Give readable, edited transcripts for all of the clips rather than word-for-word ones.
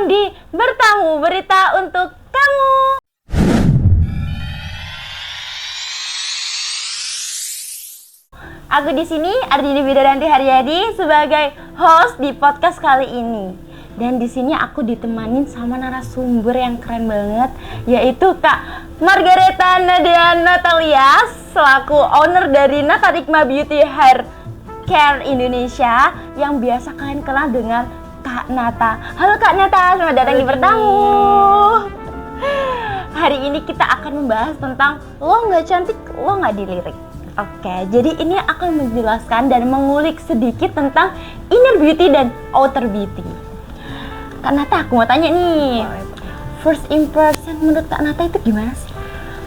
datang di Bertamu Berita untuk Kamu. Aku di sini Ardini Widaranti Haryadi sebagai host di podcast kali ini. Dan di sini aku ditemanin sama narasumber yang keren banget, yaitu Kak Margareta Nadia Natalia selaku owner dari Natarikma Beauty Hair Care Indonesia yang biasa kalian kenal dengan Kak Nata. Halo Kak Nata, selamat datang di Bertamu. Hari ini kita akan membahas tentang lo nggak cantik, lo nggak dilirik. Oke, jadi ini akan menjelaskan dan mengulik sedikit tentang inner beauty dan outer beauty. Kak Nata, aku mau tanya nih, first impression menurut Kak Nata itu gimana sih?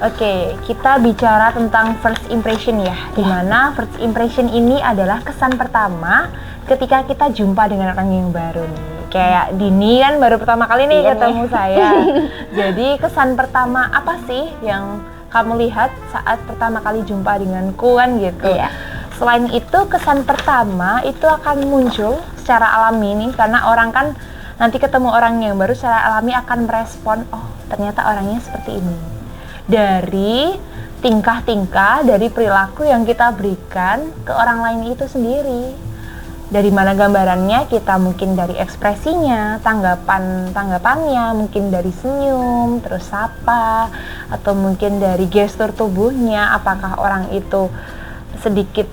Oke, kita bicara tentang first impression ya, dimana first impression ini adalah kesan pertama ketika kita jumpa dengan orang yang baru nih. Kayak Dini kan baru pertama kali nih ketemu saya. Jadi kesan pertama apa sih yang kamu lihat saat pertama kali jumpa denganku kan gitu. Iya. Selain itu kesan pertama itu akan muncul secara alami nih, karena orang kan nanti ketemu orang yang baru secara alami akan merespon, oh ternyata orangnya seperti ini. Dari tingkah-tingkah, dari perilaku yang kita berikan ke orang lain itu sendiri. Dari mana gambarannya, kita mungkin dari ekspresinya, tanggapannya, mungkin dari senyum, terus sapa, atau mungkin dari gestur tubuhnya, apakah orang itu sedikit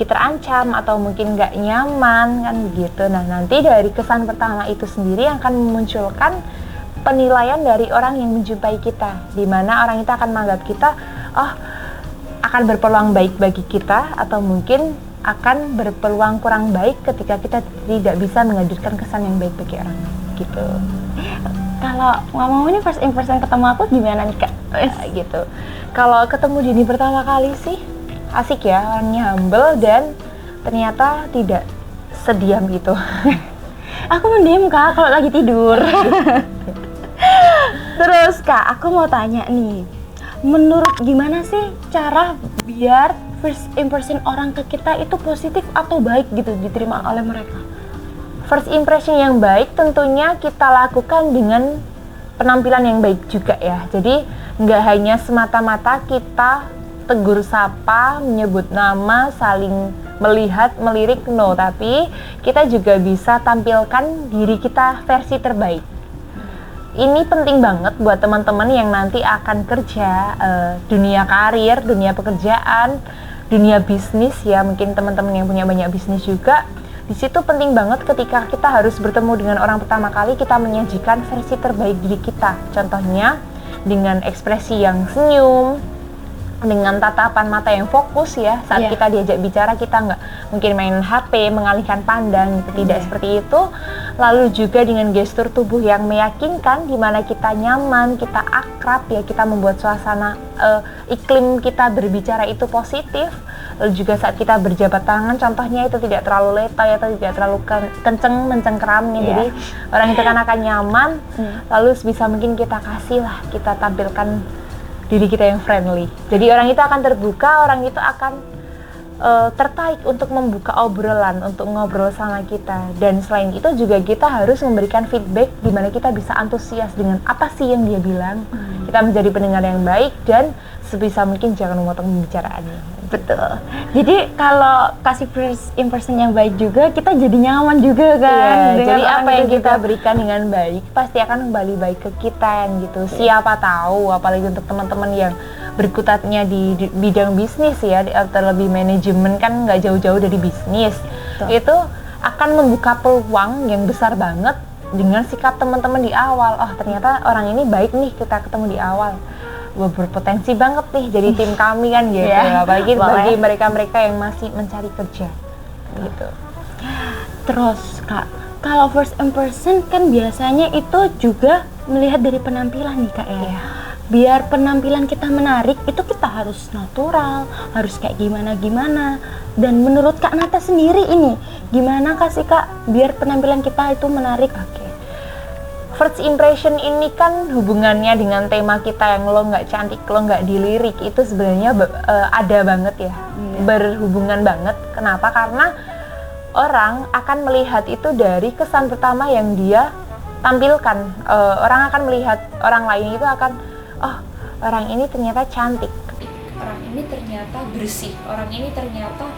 terancam atau mungkin nggak nyaman kan begitu. Nah nanti dari kesan pertama itu sendiri akan memunculkan penilaian dari orang yang menjumpai kita, di mana orang itu akan menganggap kita akan berpeluang baik bagi kita, atau mungkin akan berpeluang kurang baik ketika kita tidak bisa menghadirkan kesan yang baik bagi orang gitu. Kalau ngomong ini first impression ketemu aku gimana nih Kak? Gitu. Kalau ketemu Dini pertama kali sih asik ya, orangnya humble dan ternyata tidak sediam gitu. Aku mendiam Kak kalau lagi tidur. Terus Kak, aku mau tanya nih, menurut gimana sih cara biar first impression orang ke kita itu positif atau baik gitu diterima oleh mereka? First impression yang baik tentunya kita lakukan dengan penampilan yang baik juga ya. Jadi nggak hanya semata-mata kita tegur sapa, menyebut nama, saling melihat, melirik, no, tapi kita juga bisa tampilkan diri kita versi terbaik. Ini penting banget buat teman-teman yang nanti akan kerja, dunia karir, dunia pekerjaan, dunia bisnis ya, mungkin teman-teman yang punya banyak bisnis juga. Di situ penting banget ketika kita harus bertemu dengan orang pertama kali, kita menyajikan versi terbaik diri kita. Contohnya dengan ekspresi yang senyum, dengan tatapan mata yang fokus ya, saat kita diajak bicara kita nggak mungkin main HP, mengalihkan pandang gitu, tidak seperti itu. Lalu juga dengan gestur tubuh yang meyakinkan, di mana kita nyaman, kita akrab ya, kita membuat suasana iklim kita berbicara itu positif. Lalu juga saat kita berjabat tangan, contohnya itu tidak terlalu letoy atau tidak terlalu kenceng mencengkeram nih, jadi orang itu kan akan nyaman. Lalu bisa mungkin kita kasih lah, kita tampilkan diri kita yang friendly. Jadi orang itu akan terbuka, orang itu akan tertarik untuk membuka obrolan, untuk ngobrol sama kita. Dan selain itu juga kita harus memberikan feedback di mana kita bisa antusias dengan apa sih yang dia bilang. Kita menjadi pendengar yang baik dan sebisa mungkin jangan memotong pembicaraannya. Betul. Jadi kalau kasih first impression yang baik juga, kita jadi nyaman juga kan. Jadi apa yang kita berikan dengan baik pasti akan kembali baik ke kita gitu. Siapa tahu, apalagi untuk teman-teman yang berkutatnya di bidang bisnis ya, terlebih manajemen kan nggak jauh-jauh dari bisnis. Itu akan membuka peluang yang besar banget dengan sikap teman-teman di awal. Oh ternyata orang ini baik nih, kita ketemu di awal. Berpotensi banget nih jadi tim kami kan gitu. Apalagi bagi mereka-mereka yang masih mencari kerja gitu. Terus Kak, kalau first impression kan biasanya itu juga melihat dari penampilan nih Kak ya. Biar penampilan kita menarik itu kita harus natural, harus kayak gimana. Dan menurut Kak Nata sendiri ini gimana sih Kak biar penampilan kita itu menarik? First impression ini kan hubungannya dengan tema kita yang lo nggak cantik, lo nggak dilirik, itu sebenarnya ada banget ya, berhubungan banget. Kenapa? Karena orang akan melihat itu dari kesan pertama yang dia tampilkan, orang akan melihat orang lain itu akan, oh orang ini ternyata cantik, orang ini ternyata bersih, orang ini ternyata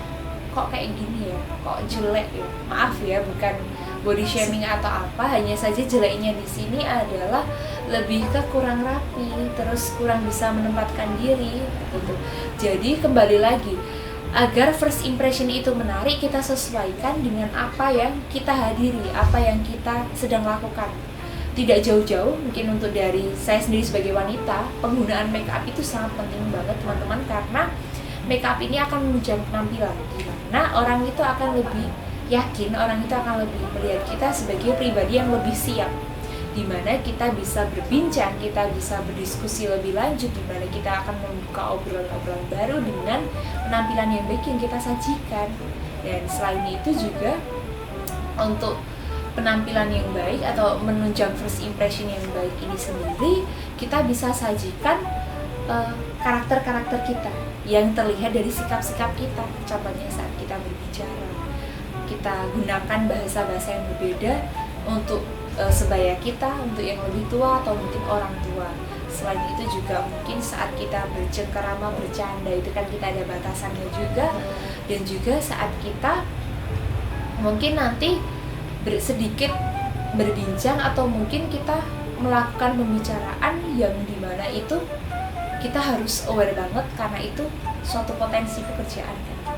kok kayak gini ya, kok jelek ya. Maaf ya, bukan body shaming atau apa, hanya saja jeleknya di sini adalah lebih ke kurang rapi, terus kurang bisa menempatkan diri gitu. Jadi kembali lagi, agar first impression itu menarik, kita sesuaikan dengan apa yang kita hadiri, apa yang kita sedang lakukan. Tidak jauh-jauh, mungkin untuk dari saya sendiri sebagai wanita, penggunaan make up itu sangat penting banget teman-teman, karena make up ini akan menunjang penampilan, dimana orang itu akan lebih yakin, orang itu akan lebih melihat kita sebagai pribadi yang lebih siap, dimana kita bisa berbincang, kita bisa berdiskusi lebih lanjut, dimana kita akan membuka obrolan-obrolan baru dengan penampilan yang baik yang kita sajikan. Dan selain itu juga untuk penampilan yang baik atau menunjang first impression yang baik ini sendiri, kita bisa sajikan karakter-karakter kita yang terlihat dari sikap-sikap kita. Contohnya saat kita berbicara, kita gunakan bahasa-bahasa yang berbeda untuk sebaya kita, untuk yang lebih tua atau mungkin orang tua. Selain itu juga mungkin saat kita bercengkerama, bercanda, itu kan kita ada batasannya juga. Dan juga saat kita mungkin nanti sedikit berbincang atau mungkin kita melakukan pembicaraan yang dimana itu kita harus aware banget, karena itu suatu potensi pekerjaan kan.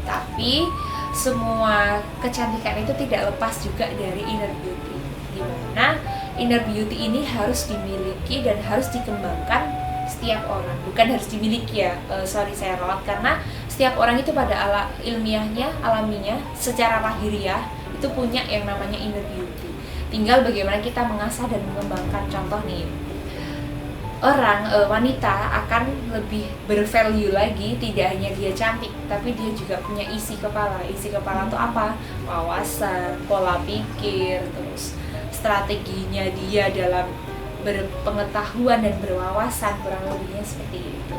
Tapi semua kecantikan itu tidak lepas juga dari inner beauty, dimana inner beauty ini harus dimiliki dan harus dikembangkan setiap orang. Bukan harus dimiliki ya, saya ralat, karena setiap orang itu pada ilmiahnya, alaminya, secara lahiriah itu punya yang namanya inner beauty. Tinggal bagaimana kita mengasah dan mengembangkan. Contoh nih, orang wanita akan lebih bervalue lagi, tidak hanya dia cantik, tapi dia juga punya isi kepala. Isi kepala itu apa? Wawasan, pola pikir, terus strateginya dia dalam berpengetahuan dan berwawasan, kurang lebihnya seperti itu.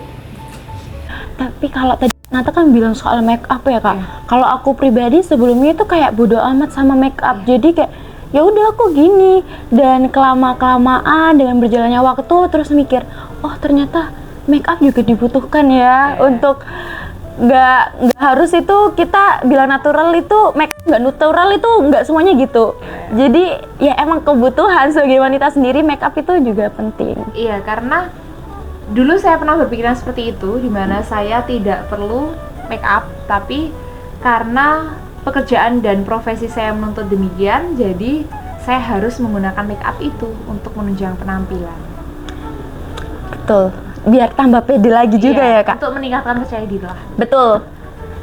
Tapi kalau tadi Nata kan bilang soal make up ya Kak. Kalau aku pribadi sebelumnya itu kayak bodo amat sama make up. Jadi kayak ya udah aku gini, dan kelamaan dengan berjalannya waktu terus mikir, oh ternyata make up juga dibutuhkan ya untuk nggak harus itu kita bilang natural itu make up nggak natural itu nggak semuanya gitu. Jadi ya emang kebutuhan sebagai wanita sendiri, make up itu juga penting. Iya, karena dulu saya pernah berpikiran seperti itu, dimana saya tidak perlu make up, tapi karena pekerjaan dan profesi saya menuntut demikian, jadi saya harus menggunakan make up itu untuk menunjang penampilan. Betul, biar tambah pede lagi juga ya Kak. Untuk meningkatkan percaya diri lah. Betul,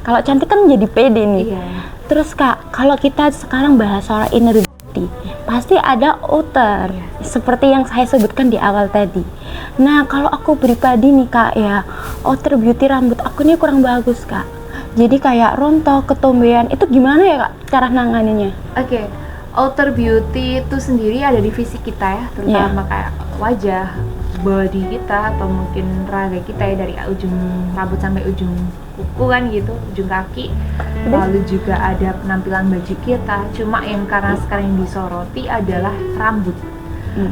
kalau cantik kan jadi pede nih. Iya. Terus Kak, kalau kita sekarang bahas soal inner beauty, pasti ada outer, seperti yang saya sebutkan di awal tadi. Nah, kalau aku pribadi nih Kak ya, outer beauty rambut aku nih kurang bagus Kak. Jadi kayak rontok, ketombean, itu gimana ya Kak cara nanganinnya? Oke, outer beauty itu sendiri ada di fisik kita ya, terutama kayak wajah, body kita, atau mungkin raga kita ya, dari ujung rambut sampai ujung kuku kan gitu, ujung kaki. Lalu juga ada penampilan baju kita. Cuma yang karena sekarang yang disoroti adalah rambut.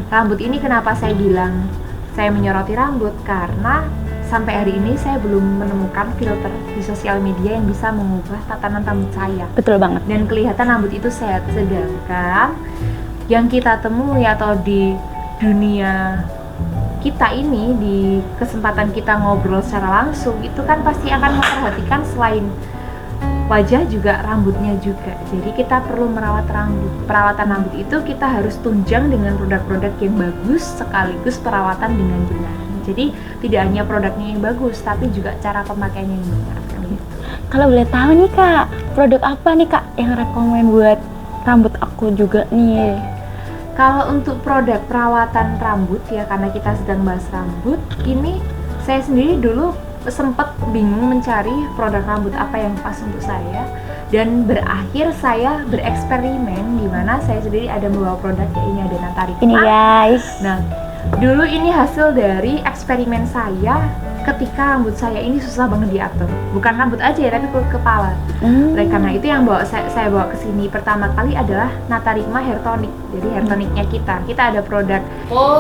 Rambut ini kenapa saya bilang saya menyoroti rambut, karena sampai hari ini saya belum menemukan filter di sosial media yang bisa mengubah tatanan rambut saya. Betul banget. Dan kelihatan rambut itu sehat. Sedangkan yang kita temui atau di dunia kita ini, di kesempatan kita ngobrol secara langsung, itu kan pasti akan memperhatikan selain wajah juga rambutnya juga. Jadi kita perlu merawat rambut. Perawatan rambut itu kita harus tunjang dengan produk-produk yang bagus sekaligus perawatan dengan benar. Jadi tidak hanya produknya yang bagus, tapi juga cara pemakaiannya yang benar. Kalau boleh tahu nih Kak, produk apa nih Kak yang rekomen buat rambut aku juga nih? Kalau untuk produk perawatan rambut ya, karena kita sedang bahas rambut, ini saya sendiri dulu sempat bingung mencari produk rambut apa yang pas untuk saya, dan berakhir saya bereksperimen, di mana saya sendiri ada membawa produk, ya ini ada Natarika. Ini guys. Nah, dulu ini hasil dari eksperimen saya ketika rambut saya ini susah banget diatur. Bukan rambut aja ya, tapi kulit kepala. Oleh karena itu yang saya bawa ke sini pertama kali adalah Natarikma Hair Tonic. Jadi hair tonicnya kita ada produk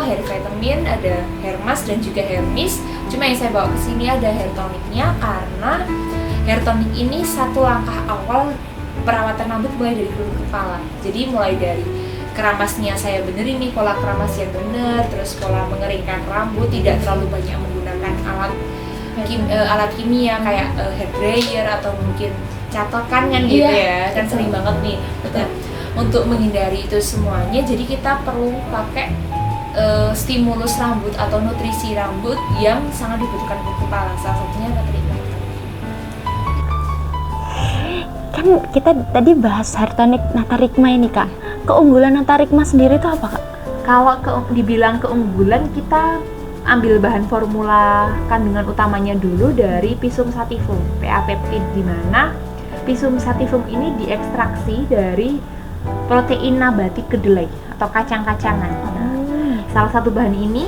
hair vitamin, ada hair mask dan juga hair mist. Cuma yang saya bawa ke sini ada hair tonicnya karena hair tonic ini satu langkah awal perawatan rambut mulai dari kulit kepala. Jadi mulai dari keramasnya saya benerin nih, pola keramas yang bener, terus pola mengeringkan rambut, tidak terlalu banyak menggunakan alat kimia kayak hair dryer atau mungkin catokan kan gitu ya, kan sering banget nih. Dan untuk menghindari itu semuanya, jadi kita perlu pakai stimulus rambut atau nutrisi rambut yang sangat dibutuhkan kulit kepala. Salah satunya Natarikma. Kan kita tadi bahas hair tonic Natarikma ini Kak. Keunggulan Natarikma sendiri itu apa Kak? Kalau dibilang keunggulan, kita ambil bahan formula kandungan utamanya dulu dari Pisum sativum, PA peptide, di mana Pisum sativum ini diekstraksi dari protein nabati kedelai atau kacang-kacangan. Salah satu bahan ini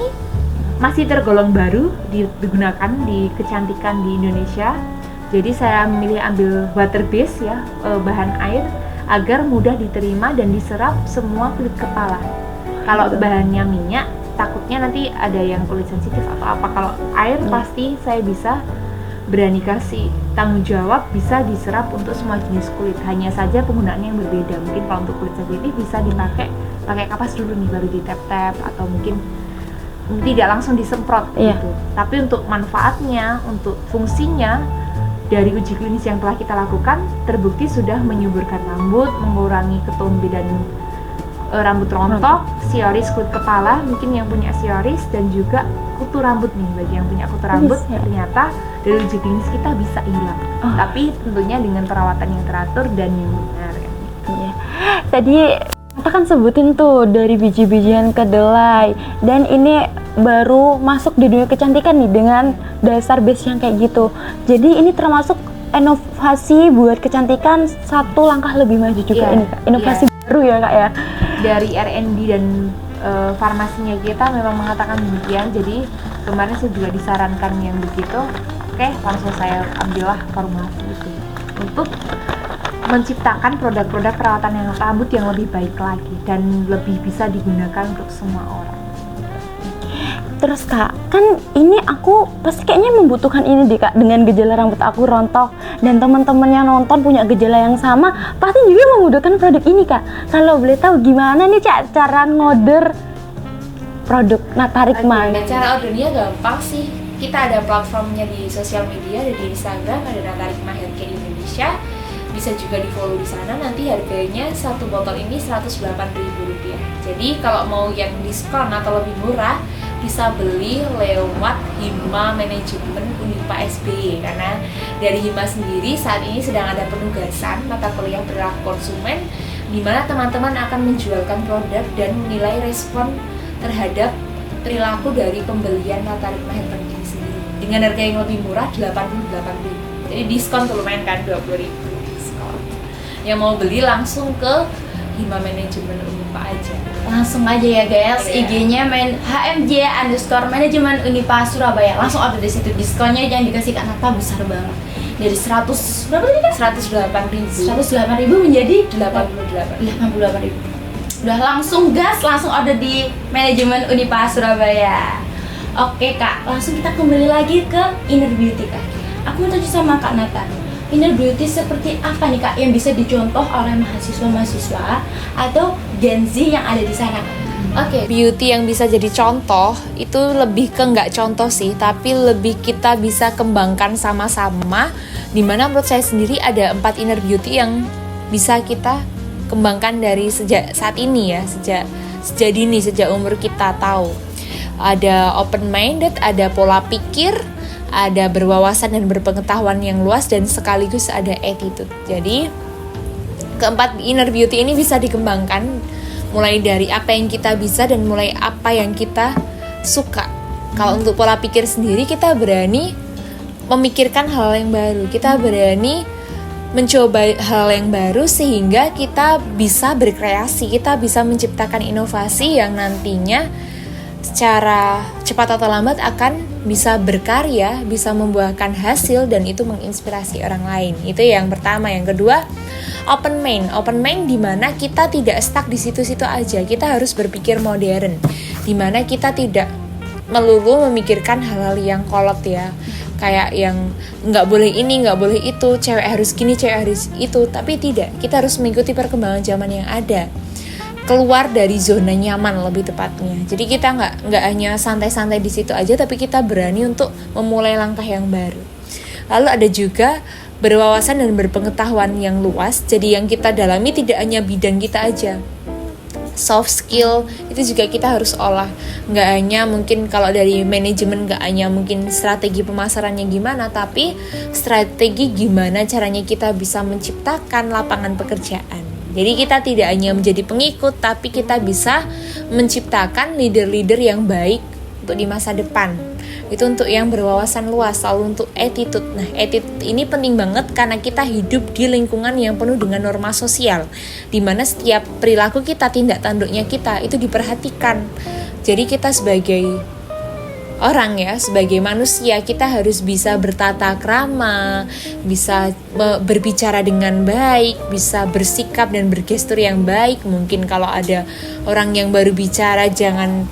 masih tergolong baru digunakan di kecantikan di Indonesia. Jadi saya memilih ambil water base ya, bahan air, agar mudah diterima dan diserap semua kulit kepala. Kalau bahannya minyak, takutnya nanti ada yang kulit sensitif atau apa. Kalau air pasti saya bisa berani kasih tanggung jawab, bisa diserap untuk semua jenis kulit. Hanya saja penggunaannya yang berbeda. Mungkin kalau untuk kulit sensitif bisa pakai kapas dulu nih, baru di tap-tap, atau mungkin tidak langsung disemprot gitu. Tapi untuk manfaatnya, untuk fungsinya, dari uji klinis yang telah kita lakukan, terbukti sudah menyuburkan rambut, mengurangi ketombe dan rambut rontok, sioris kulit kepala, mungkin yang punya sioris, dan juga kutu rambut nih. Bagi yang punya kutu rambut, ternyata dari uji klinis kita bisa hilang. Tapi tentunya dengan perawatan yang teratur dan yang benar. Tadi kita kan sebutin tuh dari biji-bijian kedelai, dan ini baru masuk di dunia kecantikan nih dengan dasar base yang kayak gitu. Jadi ini termasuk inovasi buat kecantikan satu langkah lebih maju juga ini Kak. Inovasi baru ya Kak ya. Dari R&D dan farmasinya kita memang mengatakan demikian. Jadi kemarin saya juga disarankan yang begitu. Oke, langsung saya ambillah formulasi itu untuk menciptakan produk-produk perawatan yang rambut yang lebih baik lagi dan lebih bisa digunakan untuk semua orang. Terus Kak, kan ini aku pasti kayaknya membutuhkan ini deh Kak, dengan gejala rambut aku rontok dan teman-teman yang nonton punya gejala yang sama, pasti juga membutuhkan produk ini Kak. Kalau boleh tahu gimana nih Cak cara ngorder produk Natarikma? Cara ordernya gampang sih. Kita ada platformnya di sosial media, ada di Instagram, ada Natarikma Haircare Indonesia. Bisa juga di follow di sana. Nanti harganya satu botol ini Rp108.000. Jadi kalau mau yang diskon atau lebih murah, bisa beli lewat Hima Manajemen Unipa SBY, karena dari Hima sendiri saat ini sedang ada penugasan mata kuliah perilaku konsumen, di mana teman-teman akan menjualkan produk dan menilai respon terhadap perilaku dari pembelian Natarikma Hair Tonic ini sendiri dengan harga yang lebih murah Rp88.000. Jadi diskon tuh lumayan kan, Rp20.000 diskon. Yang mau beli langsung ke Hima Manajemen Unipa aja. Langsung aja ya guys, IG-nya HMJ_Manajemen Unipa Surabaya. Langsung order di situ. Diskonnya yang dikasih Kak Nata besar banget. Dari 100 berapa tadi Kak? Rp108.000 menjadi 88.000. Udah langsung gas, langsung order di Manajemen Unipa Surabaya. Oke Kak, langsung kita kembali lagi ke Inner Beauty Kak. Aku mau tanya sama Kak Nata, Inner Beauty seperti apa nih Kak yang bisa dicontoh oleh mahasiswa-mahasiswa atau Gen Z yang ada di sana? Beauty yang bisa jadi contoh itu lebih ke nggak contoh sih, tapi lebih kita bisa kembangkan sama-sama. Dimana menurut saya sendiri ada 4 inner beauty yang bisa kita kembangkan dari sejak saat ini ya, sejak dini, sejak umur kita tahu. Ada open minded, ada pola pikir, ada berwawasan dan berpengetahuan yang luas, dan sekaligus ada attitude. Jadi keempat inner beauty ini bisa dikembangkan mulai dari apa yang kita bisa dan mulai apa yang kita suka. Kalau untuk pola pikir sendiri, kita berani memikirkan hal yang baru, kita berani mencoba hal yang baru sehingga kita bisa berkreasi, kita bisa menciptakan inovasi yang nantinya secara cepat atau lambat akan bisa berkarya, bisa membuahkan hasil, dan itu menginspirasi orang lain. Itu yang pertama. Yang kedua, open mind di mana kita tidak stuck di situ-situ aja. Kita harus berpikir modern, di mana kita tidak melulu memikirkan hal-hal yang kolot ya, kayak yang nggak boleh ini, nggak boleh itu, cewek harus gini, cewek harus itu. Tapi tidak, kita harus mengikuti perkembangan zaman yang ada, keluar dari zona nyaman lebih tepatnya. Jadi kita nggak hanya santai-santai di situ aja, tapi kita berani untuk memulai langkah yang baru. Lalu ada juga berwawasan dan berpengetahuan yang luas. Jadi yang kita dalami tidak hanya bidang kita aja. Soft skill itu juga kita harus olah. Nggak hanya mungkin kalau dari manajemen, nggak hanya mungkin strategi pemasarannya gimana, tapi strategi gimana caranya kita bisa menciptakan lapangan pekerjaan. Jadi kita tidak hanya menjadi pengikut, tapi kita bisa menciptakan leader-leader yang baik untuk di masa depan. Itu untuk yang berwawasan luas. Lalu untuk attitude. Nah, attitude ini penting banget karena kita hidup di lingkungan yang penuh dengan norma sosial, di mana setiap perilaku kita, tindak tanduknya kita itu diperhatikan. Jadi kita sebagai orang ya, sebagai manusia, kita harus bisa bertata krama, bisa berbicara dengan baik, bisa bersikap dan bergestur yang baik. Mungkin kalau ada orang yang baru bicara, jangan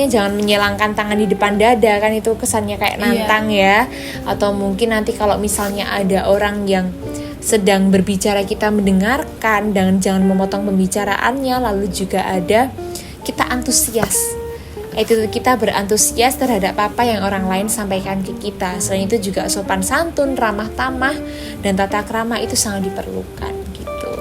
jangan menyilangkan tangan di depan dada, kan itu kesannya kayak nantang ya. Atau mungkin nanti kalau misalnya ada orang yang sedang berbicara, kita mendengarkan dan jangan memotong pembicaraannya. Lalu juga ada kita antusias, itu kita berantusias terhadap apa yang orang lain sampaikan ke kita. Selain itu juga sopan santun, ramah tamah, dan tata krama itu sangat diperlukan gitu.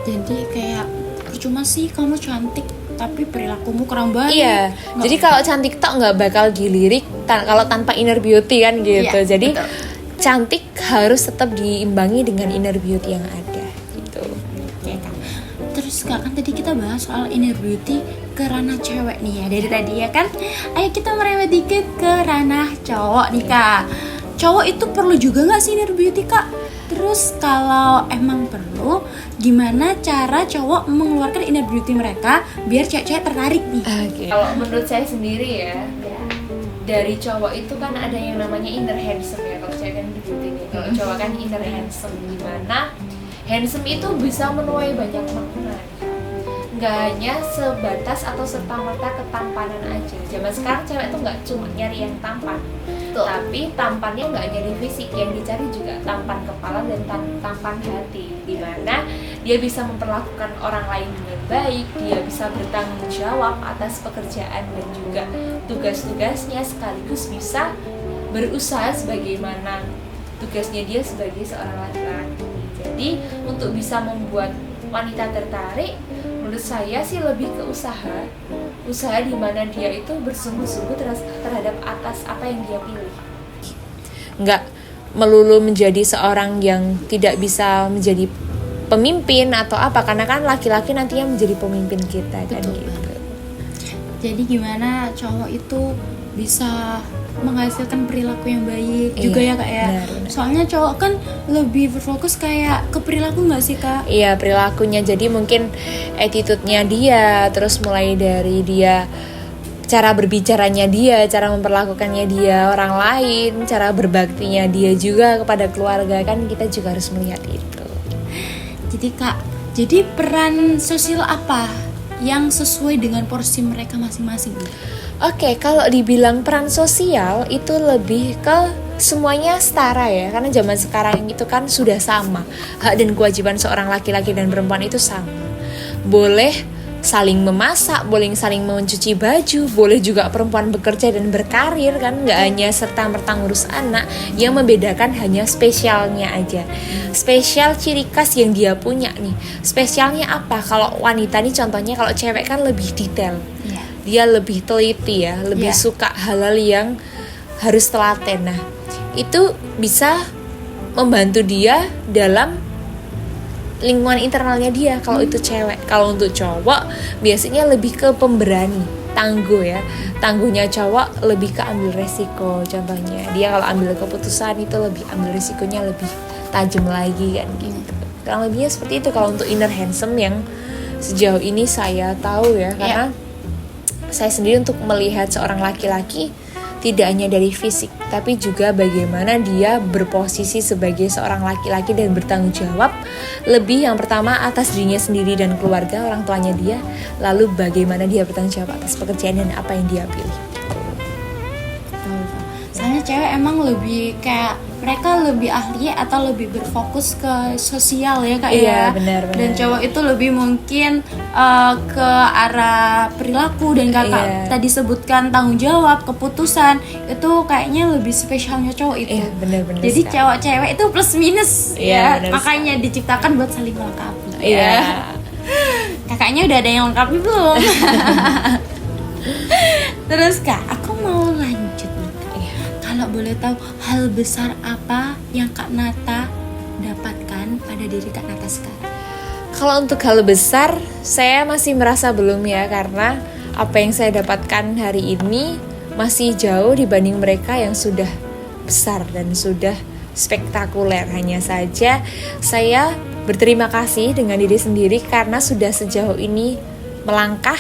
Jadi kayak percuma sih kamu cantik tapi perilakumu kurang baik. Iya. Jadi kalau cantik tok nggak bakal dilirik kalau tanpa inner beauty kan gitu. Iya, jadi betul. Cantik harus tetap diimbangi dengan inner beauty yang ada gitu. Ya kan. Terus Kak, kan tadi kita bahas soal inner beauty ke ranah cewek nih ya dari tadi ya kan. Ayo kita merembet dikit ke ranah cowok nih Kak. Cowok itu perlu juga nggak sih inner beauty Kak? Terus kalau emang perlu, gimana cara cowok mengeluarkan inner beauty mereka biar cewek-cewek tertarik nih? Okay. Kalau menurut saya sendiri ya, dari cowok itu kan ada yang namanya inner handsome ya. Kalau cewek kan beauty nih, kalau cowok kan inner handsome. Dimana handsome itu bisa menuai banyak makna. Nggak hanya sebatas atau serta-merta ketampanan aja. Zaman sekarang cewek tuh nggak cuma nyari yang tampan, tapi tampannya nggak nyari fisik, yang dicari juga tampan kepala dan tampan hati, dimana dia bisa memperlakukan orang lain dengan baik, dia bisa bertanggung jawab atas pekerjaan dan juga tugas-tugasnya, sekaligus bisa berusaha sebagaimana tugasnya dia sebagai seorang laki-laki. Jadi untuk bisa membuat wanita tertarik, menurut saya sih lebih ke usaha di mana dia itu bersungguh-sungguh terhadap atas apa yang dia pilih. Nggak melulu menjadi seorang yang tidak bisa menjadi pemimpin atau apa, karena kan laki-laki nantinya menjadi pemimpin kita. Betul, kan gitu. Jadi gimana cowok itu bisa menghasilkan perilaku yang baik juga ya Kak ya. Benar. Soalnya cowok kan lebih berfokus kayak ke perilaku nggak sih Kak? Iya, perilakunya. Jadi mungkin attitude-nya dia, terus mulai dari dia cara berbicaranya dia, cara memperlakukannya dia orang lain, cara berbaktinya dia juga kepada keluarga, kan kita juga harus melihat itu. Jadi Kak, jadi peran sosial apa yang sesuai dengan porsi mereka masing-masing? Oke, kalau dibilang peran sosial itu lebih ke semuanya setara ya, karena zaman sekarang itu kan sudah sama. Hak dan kewajiban seorang laki-laki dan perempuan itu sama. Boleh saling memasak, boleh saling mencuci baju, boleh juga perempuan bekerja dan berkarir kan, nggak hanya serta-merta ngurus anak. Yang membedakan hanya spesialnya aja, spesial ciri khas yang dia punya nih. Spesialnya apa? Kalau wanita nih contohnya, kalau cewek kan lebih detail, dia lebih teliti ya, lebih suka hal-hal yang harus telaten. Nah, itu bisa membantu dia dalam lingkungan internalnya dia kalau itu cewek. Kalau untuk cowok biasanya lebih ke pemberani, tangguh ya. Tangguhnya cowok lebih ke ambil resiko. Contohnya dia kalau ambil keputusan itu lebih ambil resikonya lebih tajam lagi kan gitu. Kurang lebihnya seperti itu kalau untuk inner handsome yang sejauh ini saya tahu ya, karena saya sendiri untuk melihat seorang laki-laki tidak hanya dari fisik, tapi juga bagaimana dia berposisi sebagai seorang laki-laki dan bertanggung jawab lebih yang pertama atas dirinya sendiri dan keluarga, orang tuanya dia, lalu bagaimana dia bertanggung jawab atas pekerjaan dan apa yang dia pilih. Soalnya cewek emang lebih kayak mereka lebih ahli atau lebih berfokus ke sosial ya kak Iya, ya. benar. Dan cowok itu lebih mungkin ke arah perilaku dan kakak tadi sebutkan tanggung jawab, keputusan itu kayaknya lebih spesialnya cowok itu. Iya, benar-benar. Jadi sekali. cewek-cewek itu plus minus Iya, ya. Makanya diciptakan buat saling melengkapi. Iya. Kakaknya udah ada yang lengkapi belum? Terus kak, aku mau lanjut nih kak. Kalau boleh tahu hal besar apa yang Kak Nata dapatkan pada diri Kak Nata sekarang? Kalau untuk hal besar, saya masih merasa belum ya, karena apa yang saya dapatkan hari ini masih jauh dibanding mereka yang sudah besar dan sudah spektakuler. Hanya saja saya berterima kasih dengan diri sendiri karena sudah sejauh ini melangkah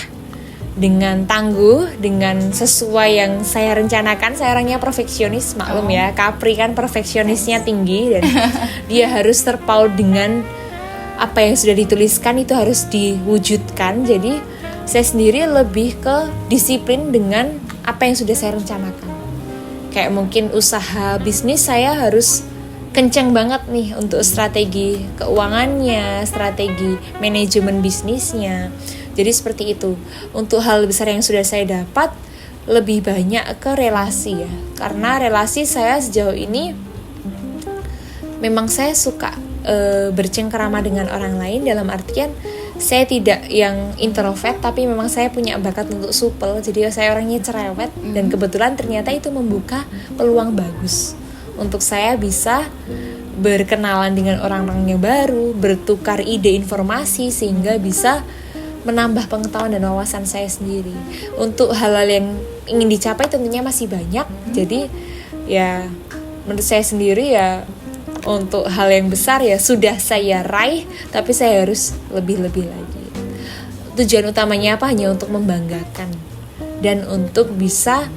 dengan tangguh, dengan sesuai yang saya rencanakan. Saya orangnya perfeksionis, maklum ya, Capri kan perfeksionisnya tinggi dan dia harus terpaut dengan apa yang sudah dituliskan itu harus diwujudkan. Jadi saya sendiri lebih ke disiplin dengan apa yang sudah saya rencanakan. Kayak mungkin usaha bisnis saya harus kenceng banget nih untuk strategi keuangannya, strategi manajemen bisnisnya. Jadi seperti itu. Untuk hal besar yang sudah saya dapat lebih banyak ke relasi ya. Karena relasi saya sejauh ini memang saya suka bercengkerama dengan orang lain, dalam artian saya tidak yang introvert, tapi memang saya punya bakat untuk supel. Jadi saya orangnya cerewet dan kebetulan ternyata itu membuka peluang bagus untuk saya bisa berkenalan dengan orang-orang yang baru, bertukar ide informasi sehingga bisa menambah pengetahuan dan wawasan saya sendiri. Untuk hal-hal yang ingin dicapai tentunya masih banyak. Jadi ya menurut saya sendiri ya untuk hal yang besar ya sudah saya raih, tapi saya harus lebih-lebih lagi. Tujuan utamanya apa? Hanya untuk membanggakan dan untuk bisa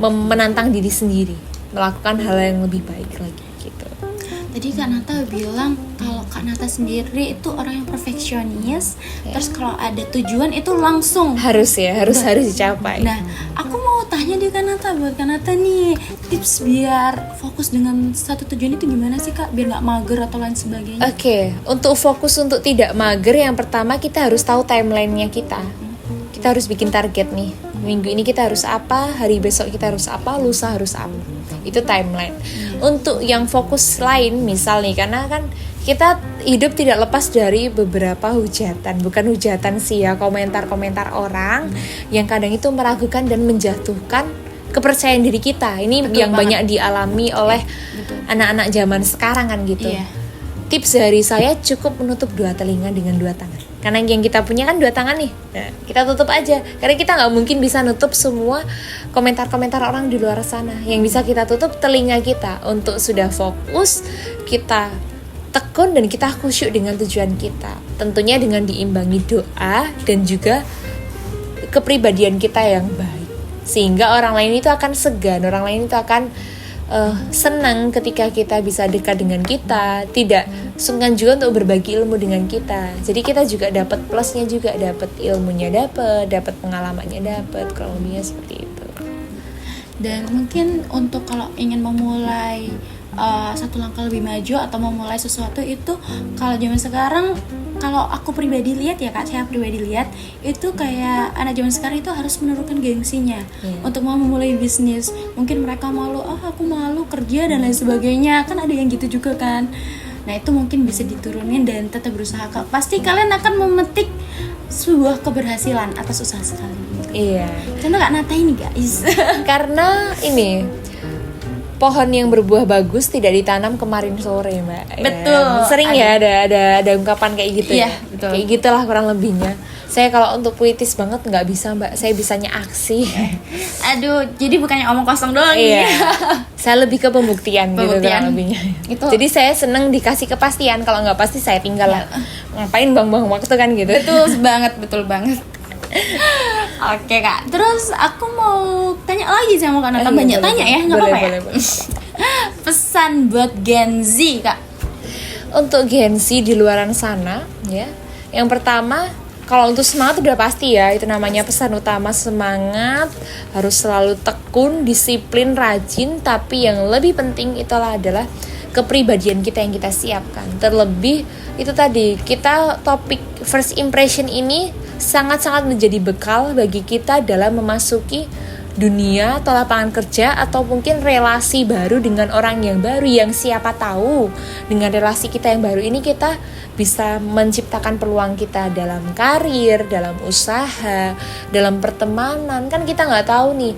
menantang diri sendiri, melakukan hal yang lebih baik lagi gitu. Tadi Kak Nata bilang kalau Kak Nata sendiri itu orang yang perfeksionis, terus kalau ada tujuan itu langsung harus dicapai. Nah, aku mau tanya di Kak Nata, buat Kak Nata nih, tips biar fokus dengan satu tujuan itu gimana sih Kak? Biar nggak mager atau lain sebagainya. Oke, untuk fokus untuk tidak mager, yang pertama kita harus tahu timelinenya kita. Kita harus bikin target nih. Minggu ini kita harus apa, hari besok kita harus apa, lusa harus apa. Itu timeline. Untuk yang fokus lain, misal nih, karena kan kita hidup tidak lepas dari beberapa hujatan. Bukan hujatan sih ya, komentar-komentar orang yang kadang itu meragukan dan menjatuhkan kepercayaan diri kita. Ini Betul yang banget. banyak dialami oleh anak-anak zaman sekarang kan gitu. Iya. Tips dari saya cukup menutup dua telinga dengan dua tangan. Karena yang kita punya kan dua tangan nih. Nah, kita tutup aja. Karena kita nggak mungkin bisa nutup semua komentar-komentar orang di luar sana. Yang bisa kita tutup telinga kita untuk sudah fokus, kita tekun dan kita khusyuk dengan tujuan kita. Tentunya dengan diimbangi doa dan juga kepribadian kita yang baik. Sehingga orang lain itu akan segan, orang lain itu akan senang ketika kita bisa dekat dengan kita, tidak sungkan juga untuk berbagi ilmu dengan kita. Jadi kita juga dapat plusnya juga, dapat ilmunya, dapat pengalamannya, dapat kurang lebihnya seperti itu. Dan mungkin untuk kalau ingin memulai satu langkah lebih maju atau memulai sesuatu itu, kalau zaman sekarang, kalau aku pribadi lihat ya Kak, saya pribadi lihat itu kayak anak zaman sekarang itu harus menurunkan gengsinya untuk mau memulai bisnis. Mungkin mereka malu, aku malu kerja dan lain sebagainya, kan ada yang gitu juga kan. Nah itu mungkin bisa diturunin dan tetap berusaha. Pasti kalian akan memetik sebuah keberhasilan atas usaha sekali. Iya. Contoh Kak Nata ini guys. Karena ini pohon yang berbuah bagus tidak ditanam kemarin sore, Mbak. Betul. Sering ya ada ungkapan kayak gitu. Iya, ya. betul. Kayak gitulah kurang lebihnya. Saya kalau untuk puitis banget nggak bisa, Mbak. Saya bisanya aksi. Aduh, jadi bukannya omong kosong doang Iya. nih. Saya lebih ke pembuktian gitu Pembuktian. kurang lebihnya. Itu- Jadi saya seneng dikasih kepastian. Kalau nggak pasti saya tinggal lah. Ngapain buang-buang waktu kan gitu. Betul banget. Oke Kak, terus aku mau tanya lagi sama Kak Nata. Banyak tanya ya, nggak apa-apa ya? Pesan buat Gen Z Kak. Untuk Gen Z di luaran sana ya, yang pertama, kalau untuk semangat udah pasti ya, itu namanya pesan utama, semangat, harus selalu tekun, disiplin, rajin. Tapi yang lebih penting itulah adalah kepribadian kita yang kita siapkan. Terlebih itu tadi, kita topik first impression ini sangat-sangat menjadi bekal bagi kita dalam memasuki dunia atau lapangan kerja, atau mungkin relasi baru dengan orang yang baru, yang siapa tahu dengan relasi kita yang baru ini kita bisa menciptakan peluang kita dalam karir, dalam usaha, dalam pertemanan. Kan kita nggak tahu nih.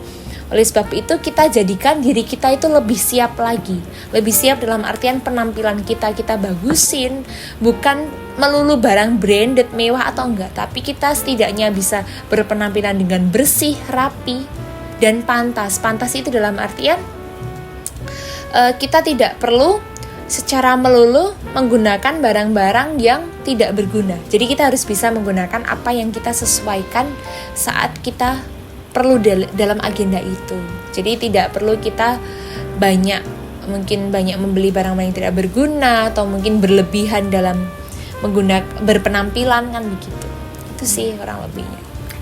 Oleh sebab itu kita jadikan diri kita itu lebih siap lagi. Lebih siap dalam artian penampilan kita bagusin. Bukan melulu barang branded, mewah atau enggak. Tapi kita setidaknya bisa berpenampilan dengan bersih, rapi, dan pantas. Pantas itu dalam artian kita tidak perlu secara melulu menggunakan barang-barang yang tidak berguna. Jadi kita harus bisa menggunakan apa yang kita sesuaikan saat kita perlu dalam agenda itu. Jadi tidak perlu kita banyak membeli barang-barang yang tidak berguna, atau mungkin berlebihan dalam berpenampilan, kan begitu. Itu sih kurang lebihnya.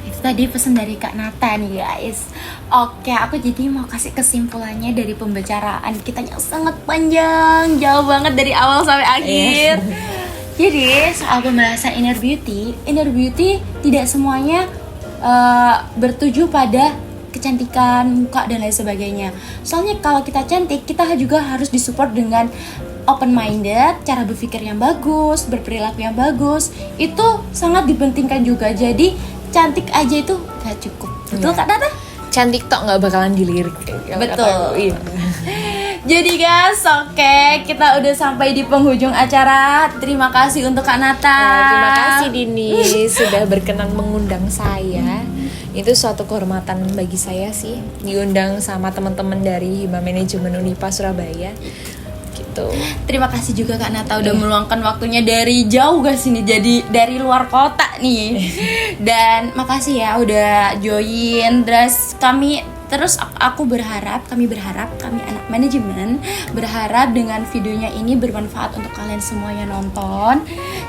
Itu tadi pesan dari Kak Nata nih guys. Oke, aku jadi mau kasih kesimpulannya dari pembicaraan kita yang sangat panjang, jauh banget dari awal sampai akhir. Jadi soal pembahasan inner beauty tidak semuanya bertuju pada kecantikan muka dan lain sebagainya. Soalnya kalau kita cantik, kita juga harus disupport dengan open minded, cara berpikir yang bagus, berperilaku yang bagus. Itu sangat dipentingkan juga. Jadi cantik aja itu gak cukup. Betul Kak Nata? Cantik tok nggak bakalan dilirik. Betul. Iya. Jadi guys, oke, kita udah sampai di penghujung acara. Terima kasih untuk Kak Nata. Terima kasih Dini sudah berkenan mengundang saya. Itu suatu kehormatan bagi saya sih, diundang sama teman-teman dari Hima Manajemen Unipa Surabaya. Gitu. Terima kasih juga Kak Nata udah meluangkan waktunya dari jauh guys ini, jadi dari luar kota nih. Dan makasih ya udah join. Terus kami berharap, kami anak manajemen berharap dengan videonya ini bermanfaat untuk kalian semua yang nonton.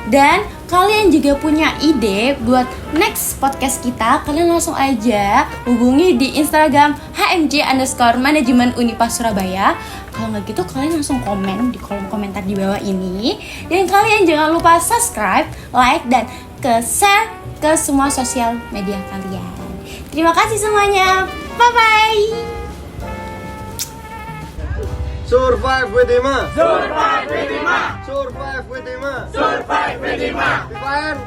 Dan kalian juga punya ide buat next podcast kita, kalian langsung aja hubungi di Instagram HMJ_manajemen Unipa Surabaya. Kalau nggak gitu kalian langsung komen di kolom komentar di bawah ini. Dan kalian jangan lupa subscribe, like, dan share ke semua sosial media kalian. Terima kasih semuanya. Bye-bye. Survive with Hima. Survive with Hima. Survive with Hima. Survive with Hima. Fire.